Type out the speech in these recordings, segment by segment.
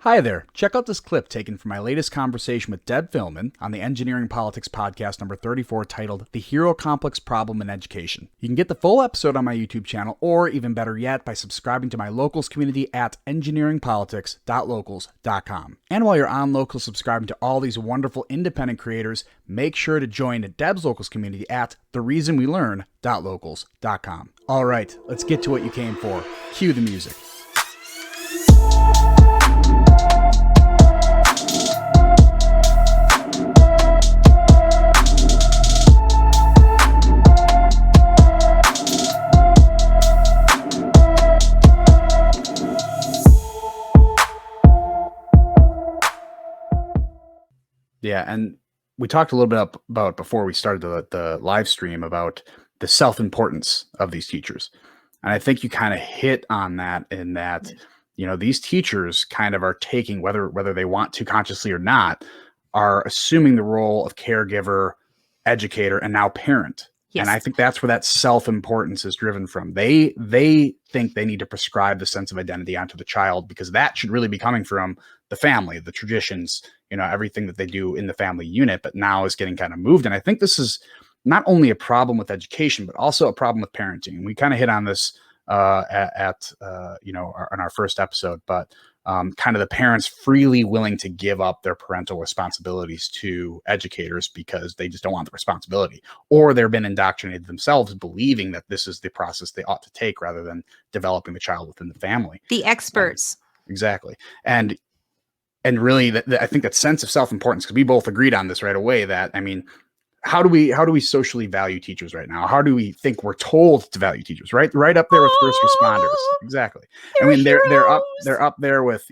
Hi there. Check out this clip taken from my latest conversation with Deb Fillman on the Engineering Politics podcast number 34 titled The Hero Complex Problem in Education. You can get the full episode on my YouTube channel, or even better yet, by subscribing to my Locals community at engineeringpolitics.locals.com. And while you're on Locals subscribing to all these wonderful independent creators, make sure to join Deb's Locals community at thereasonwelearn.locals.com. All right, let's get to what you came for. Cue the music. Yeah, and we talked a little bit about before we started the live stream about the self-importance of these teachers. And I think you kind of hit on that in that, these teachers kind of are taking, whether they want to consciously or not, are assuming the role of caregiver, educator, and now parent. Yes. And I think that's where that self-importance is driven from. They think they need to prescribe the sense of identity onto the child because that should really be coming from the family, the traditions, everything that they do in the family unit, but now is getting kind of moved. And I think this is not only a problem with education, but also a problem with parenting. And we kind of hit on this in our first episode, but kind of the parents freely willing to give up their parental responsibilities to educators because they just don't want the responsibility, or they've been indoctrinated themselves believing that this is the process they ought to take rather than developing the child within the family. The experts. Exactly. And really, I think that sense of self-importance, because we both agreed on this right away, that, how do we socially value teachers right now? How do we think we're told to value teachers? Right up there with first responders. Exactly. They're up there with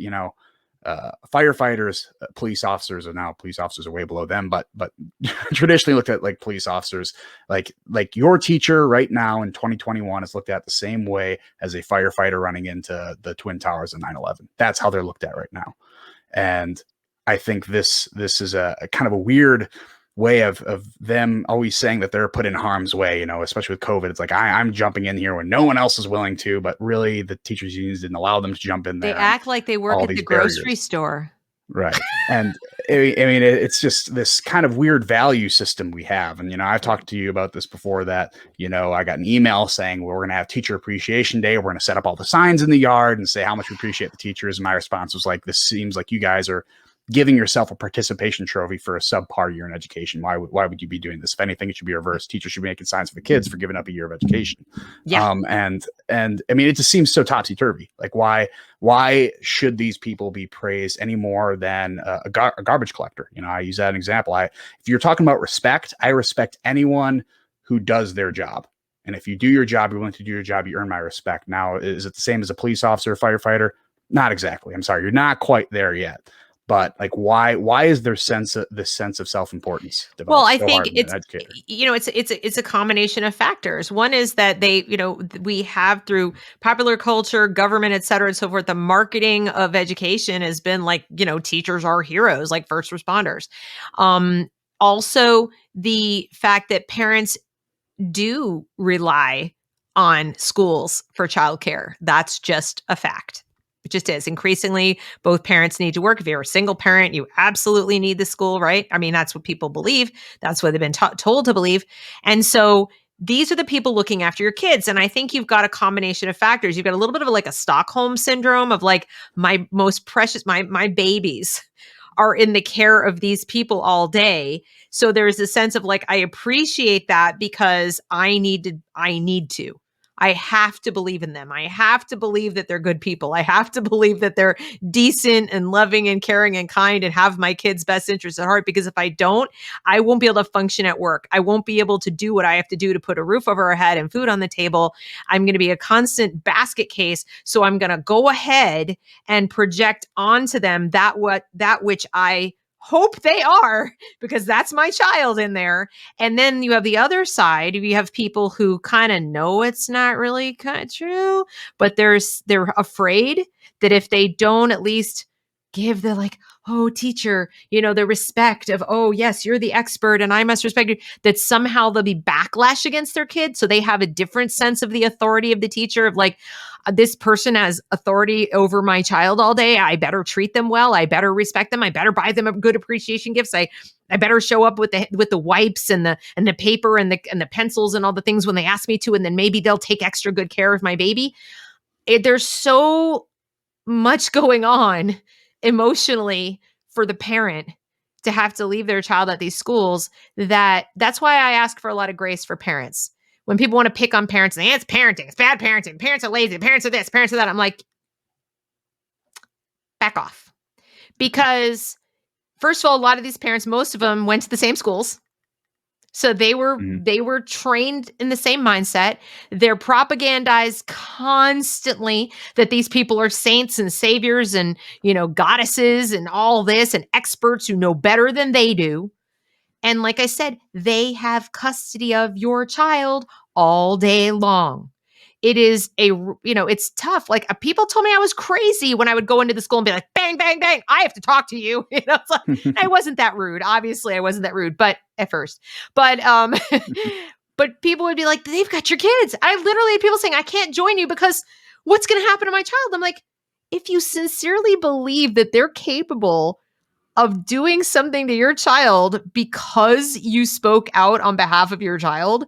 firefighters, police officers, and now police officers are way below them. But traditionally looked at like police officers, like your teacher right now in 2021 is looked at the same way as a firefighter running into the Twin Towers in 9/11. That's how they're looked at right now. And I think this is a kind of a weird way of them always saying that they're put in harm's way, especially with COVID. It's like, I'm jumping in here when no one else is willing to, but really the teachers unions didn't allow them to jump in there. They act like they work at the grocery store. Right. And it's just this kind of weird value system we have. And, I've talked to you about this before that, I got an email saying, well, we're going to have Teacher Appreciation Day. We're going to set up all the signs in the yard and say how much we appreciate the teachers. And my response was like, this seems like you guys are giving yourself a participation trophy for a subpar year in education. Why would you be doing this? If anything, it should be reversed. Teachers should be making signs for the kids for giving up a year of education. Yeah. And it just seems so topsy-turvy. Like, why should these people be praised any more than a garbage collector? I use that as an example. If you're talking about respect, I respect anyone who does their job. And if you do your job, you're willing to do your job, you earn my respect. Now, is it the same as a police officer or firefighter? Not exactly. I'm sorry. You're not quite there yet. But like, why is there this sense of self-importance? Well, I think it's a combination of factors. One is that we have, through popular culture, government, et cetera, and so forth, the marketing of education has been like, teachers are heroes, like first responders. Also, the fact that parents do rely on schools for childcare. That's just a fact. It just is. Increasingly, both parents need to work. If you're a single parent, you absolutely need the school, right? That's what people believe. That's what they've been told to believe. And so these are the people looking after your kids. And I think you've got a combination of factors. You've got a little bit of like a Stockholm syndrome of like, my most precious, my babies are in the care of these people all day. So there's a sense of like, I appreciate that because I need to. I have to believe in them. I have to believe that they're good people. I have to believe that they're decent and loving and caring and kind and have my kids' best interests at heart. Because if I don't, I won't be able to function at work. I won't be able to do what I have to do to put a roof over our head and food on the table. I'm going to be a constant basket case. So I'm going to go ahead and project onto them that which I hope they are, because that's my child in there. And then you have the other side. You have people who kind of know it's not really kind of true, but they're afraid that if they don't at least give the like, oh, teacher, the respect of, oh, yes, you're the expert and I must respect you, that somehow there'll be backlash against their kid. So they have a different sense of the authority of the teacher of like, this person has authority over my child all day. I better treat them well. I better respect them. I better buy them a good appreciation gifts. I better show up with the wipes and the paper and the pencils and all the things when they ask me to, and then maybe they'll take extra good care of my baby. There's so much going on emotionally for the parent to have to leave their child at these schools, that's why I ask for a lot of grace for parents. When people want to pick on parents, and it's parenting, it's bad parenting, parents are lazy, parents are this, parents are that, I'm like, back off. Because first of all, a lot of these parents, most of them went to the same schools. So they were trained in the same mindset. They're propagandized constantly that these people are saints and saviors and, goddesses and all this and experts who know better than they do. And like I said, they have custody of your child all day long. It is it's tough. Like people told me I was crazy when I would go into the school and be like, bang, bang, bang, I have to talk to you. It's like, I wasn't that rude. Obviously I wasn't that rude, but at first, but but people would be like, they've got your kids. I literally had people saying, I can't join you because what's going to happen to my child? I'm like, if you sincerely believe that they're capable of doing something to your child because you spoke out on behalf of your child,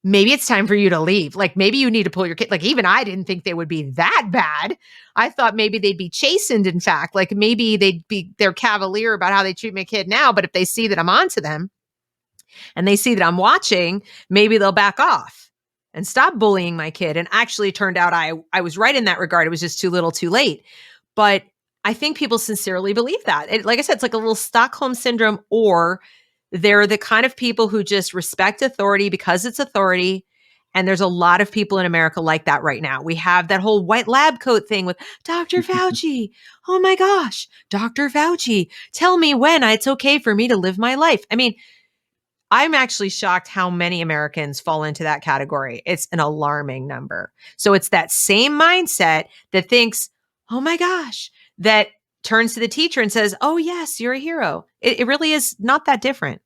maybe it's time for you to leave. Like maybe you need to pull your kid. Like even I didn't think they would be that bad. I thought maybe they'd be chastened. In fact, like maybe they're cavalier about how they treat my kid now. But if they see that I'm onto them and they see that I'm watching, maybe they'll back off and stop bullying my kid. And actually it turned out I was right in that regard. It was just too little too late. But I think people sincerely believe that. Like I said, it's like a little Stockholm syndrome, or they're the kind of people who just respect authority because it's authority. And there's a lot of people in America like that right now. We have that whole white lab coat thing with Dr. Fauci. Oh my gosh, Dr. Fauci, tell me when it's okay for me to live my life. I mean, I'm actually shocked how many Americans fall into that category. It's an alarming number. So it's that same mindset that thinks, oh my gosh, that turns to the teacher and says, oh yes, you're a hero. It really is not that different.